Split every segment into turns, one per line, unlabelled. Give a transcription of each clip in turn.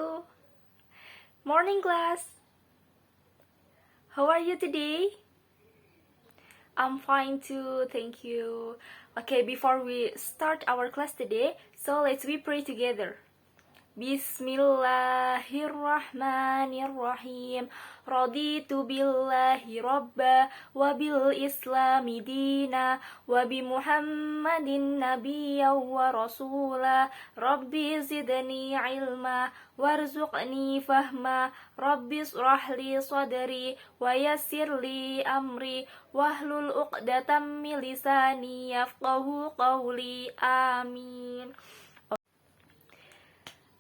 you. Morning class. How are you today? I'm fine too, thank you. Okay, before we start our class today, so let's pray together. Bismillahirrahmanirrahim. Raditu billahi rabba wa bil islami dina wa bi muhammadin nabiyya wa rasula. Rabbi zidni ilma warzuqni fahma. Rabbi israh li sadri wa yassir li amri wahlul uqdatam min lisani yafqahu qawli. Amin.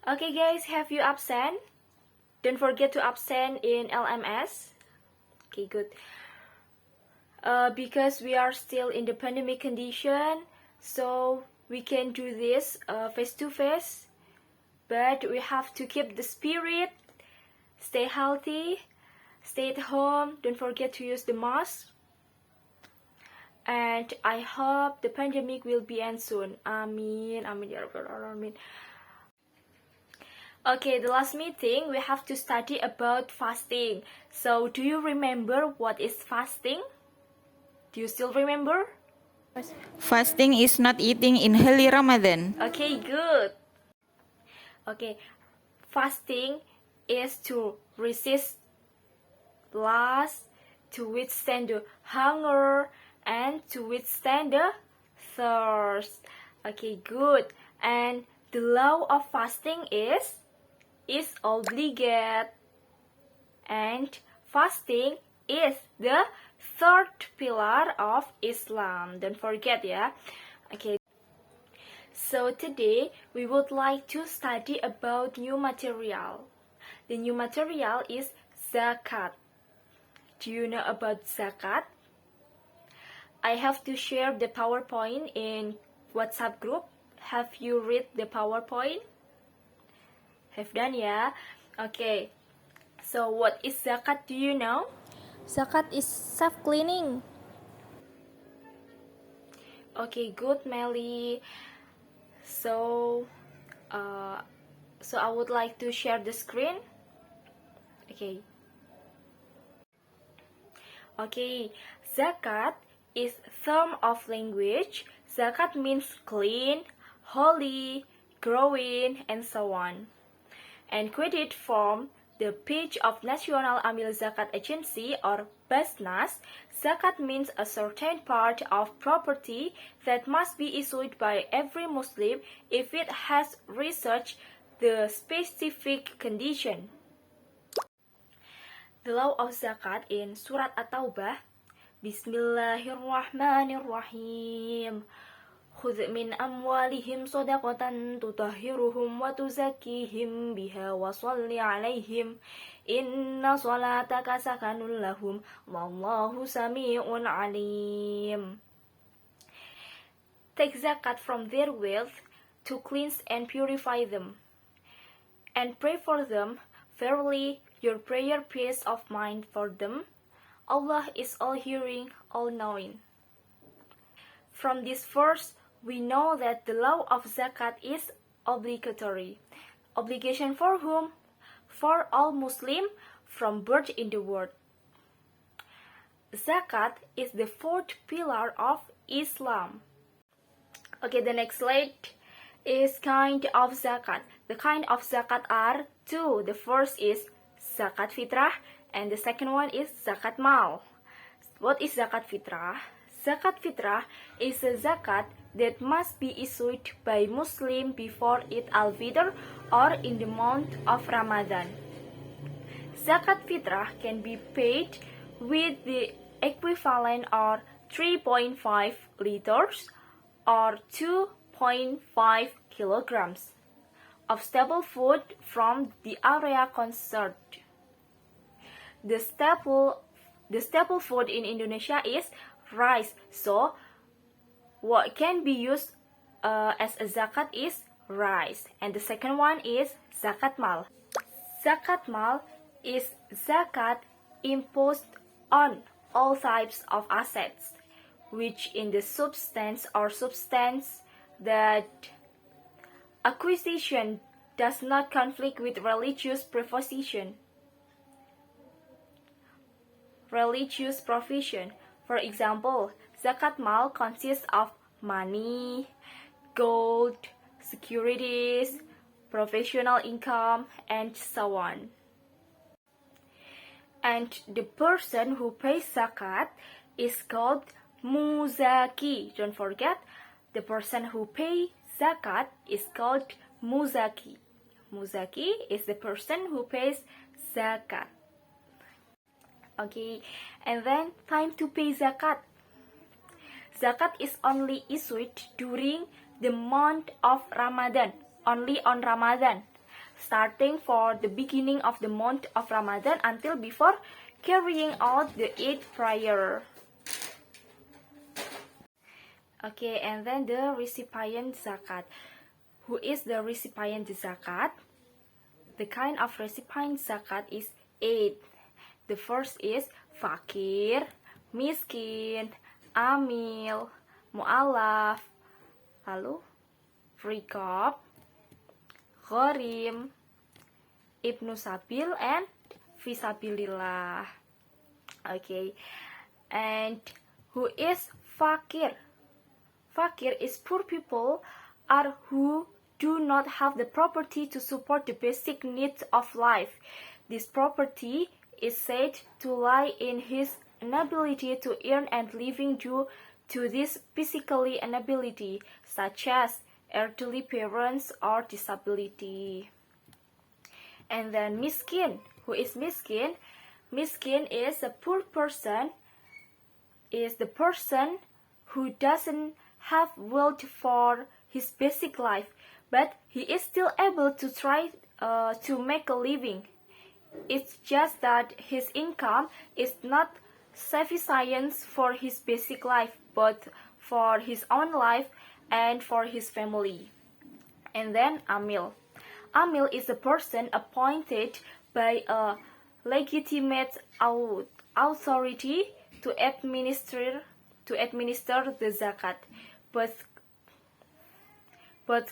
Okay guys, have you absent? Don't forget to absent in LMS. Okay, good. Because we are still in the pandemic condition, so we can do this face to face, but we have to keep the spirit, stay healthy, stay at home, don't forget to use the mask, and I hope the pandemic will be end soon. Amin, amin ya rabbal alamin. Okay, the last meeting we have to study about fasting. So, do you remember what is fasting? Do you still remember?
Fasting is not eating in holy Ramadan.
Okay, good. Okay, fasting is to resist lust, to withstand the hunger, and to withstand the thirst. Okay, good. And the law of fasting is obligate, and fasting is the third pillar of Islam. Don't forget, yeah. Okay, so today we would like to study about new material. The new material is zakat. Do you know about zakat? I have to share the PowerPoint in WhatsApp group. Have you read the PowerPoint? Have done, yeah? Okay, so what is zakat, do you know?
Zakat is self-cleaning.
Okay, good, Melly. So I would like to share the screen. Okay, zakat is term of language. Zakat means clean, holy, growing, and so on. And quoted from the page of National Amil Zakat Agency or Basnas, zakat means a certain part of property that must be issued by every Muslim if it has reached the specific condition. The law of zakat in Surat At-Taubah, Bismillahirrahmanirrahim. خذ من أموالهم صدقة تطهرهم وتزكيهم بها وصل عليهم إن صلاتك سكن لهم والله سميع عليم. Take zakat from their wealth to cleanse and purify them, and pray for them. Verily, your prayer peace of mind for them. Allah is all-hearing, all-knowing. From this verse, we know that the law of zakat is obligatory. Obligation for whom? For all Muslim from birth in the world. Zakat is the fourth pillar of Islam. Okay, the next slide is kind of zakat. The kind of zakat are two. The first is zakat fitrah and the second one is zakat mal. What is zakat fitrah? Zakat fitrah is a zakat that must be issued by Muslim before Eid al-Fitr or in the month of Ramadan. Zakat fitrah can be paid with the equivalent of 3.5 liters or 2.5 kilograms of staple food from the area concerned. The staple food in Indonesia is rice, so what can be used as a zakat is rice. And the second one is zakat mal. Zakat mal is zakat imposed on all types of assets, which in the substance that acquisition does not conflict with religious profession. For example, zakat mal consists of money, gold, securities, professional income, and so on. And the person who pays zakat is called muzaki. Don't forget, the person who pays zakat is called muzaki. Muzaki is the person who pays zakat. Okay, and then time to pay zakat. Zakat is only issued during the month of Ramadan, only on Ramadan, starting for the beginning of the month of Ramadan until before carrying out the Eid prayer. Okay, and then the recipient zakat. Who is the recipient zakat? The kind of recipient zakat is 8. The first is fakir, miskin, amil, mu'alaf, lalu rikab, gharim, ibnu sabil, and fisabilillah. Okay, and who is fakir? Fakir is poor people are who do not have the property to support the basic needs of life. This property is said to lie in his inability to earn and living due to this physically inability, such as elderly parents or disability. And then miskin. Who is miskin? Miskin is a poor person, is the person who doesn't have wealth for his basic life, but he is still able to try to make a living. It's just that his income is not sufficient for his basic life, but for his own life and for his family. And then amil. Amil is a person appointed by a legitimate authority to administer the zakat, but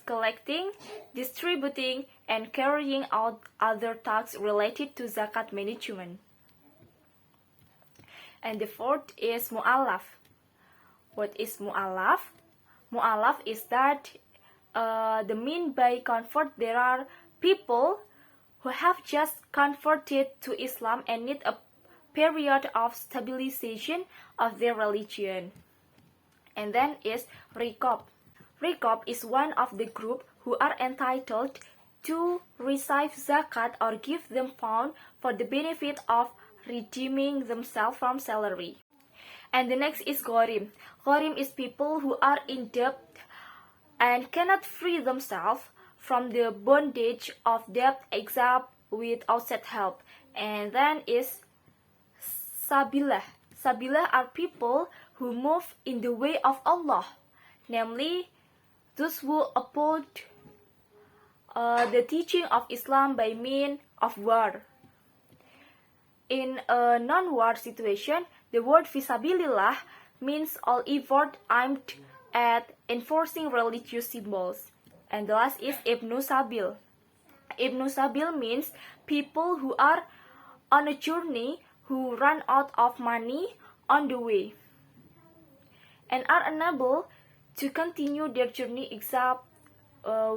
collecting, distributing, and carrying out other tasks related to zakat management. And the fourth is mu'alaf. What is mu'alaf? Mu'alaf is that the mean by convert, there are people who have just converted to Islam and need a period of stabilization of their religion. And then is rikab. Rikab is one of the group who are entitled to receive zakat or give them fund for the benefit of redeeming themselves from salary. And the next is gharim. Gharim is people who are in debt and cannot free themselves from the bondage of debt except with outside help. And then is sabilah. Sabilah are people who move in the way of Allah, namely those who uphold the teaching of Islam by means of war. In a non-war situation, the word fisabilillah means all effort aimed at enforcing religious symbols. And the last is ibnu sabil. Ibnu sabil means people who are on a journey who run out of money on the way and are unable to continue their journey except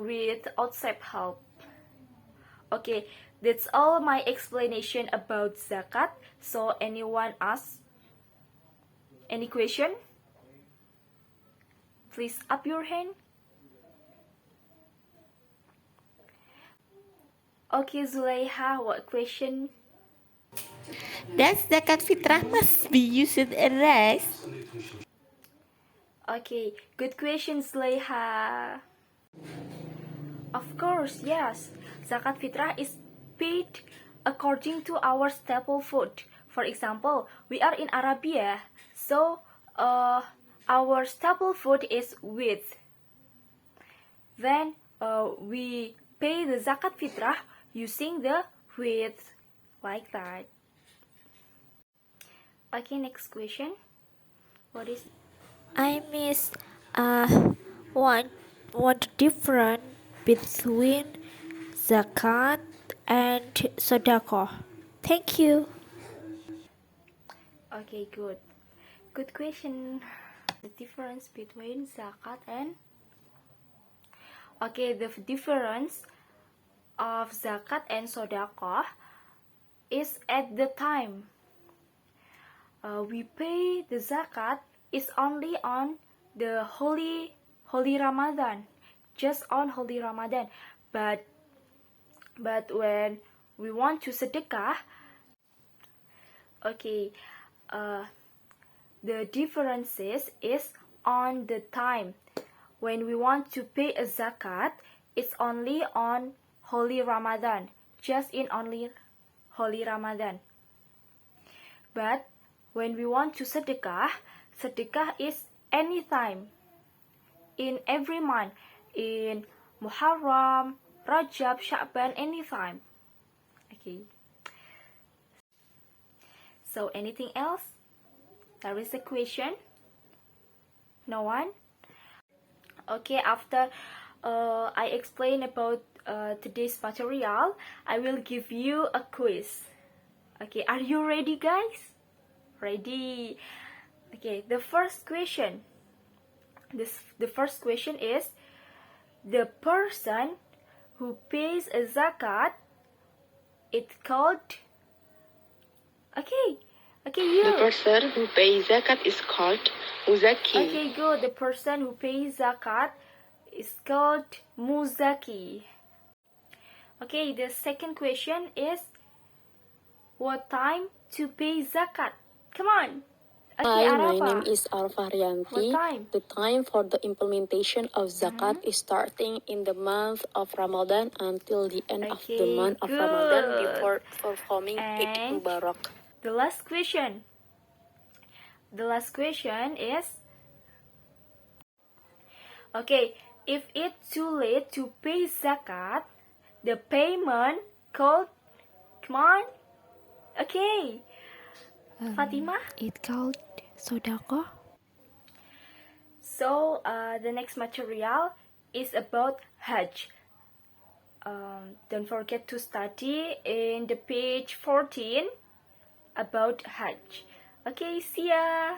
with outside help. Okay, that's all my explanation about zakat. So anyone ask any question? Please up your hand. Okay, Zulaiha, what question?
Does zakat fitrah must be used as rice?
Okay, good question, Zulaiha. Of course, yes. Zakat fitrah is paid according to our staple food. For example, we are in Arabia, so our staple food is wheat. Then we pay the zakat fitrah using the wheat, like that. Okay, next question. What is?
I miss one difference between zakat, and sodakoh. Thank you.
Okay, good. Good question. The difference between zakat and the difference of zakat and sodakoh is at the time we pay the zakat is only on the holy Ramadan, just on holy Ramadan. But when we want to sedekah, the differences is on the time. When we want to pay a zakat, it's only on holy Ramadan, just in only holy Ramadan. But when we want to sedekah is anytime, in every month, in Muharram, Rajab, Sha'ban, anytime. Okay. So anything else? There is a question? No one? Okay, after I explain about today's material, I will give you a quiz. Okay, are you ready, guys? Ready? Okay, the first question. The first question is, the person who pays a zakat, it's called. Okay, you.
The person who pays zakat is called Muzaki.
Okay, good. The person who pays zakat is called Muzaki. Okay, the second question is, what time to pay zakat? Come on. Okay,
Hi, my
Arafa.
name is Arfa Haryanti.
What time?
The time for the implementation of zakat is starting in the month of Ramadan until the end of the
Okay,
month of
good.
Ramadan before performing Eid
And
Mubarak.
the last question. The last question is, okay, if it's too late to pay zakat, the payment called, come on. Okay. Fatima?
It called sodakoh.
So the next material is about Hajj. Don't forget to study in the page 14 about Hajj. Okay, see ya.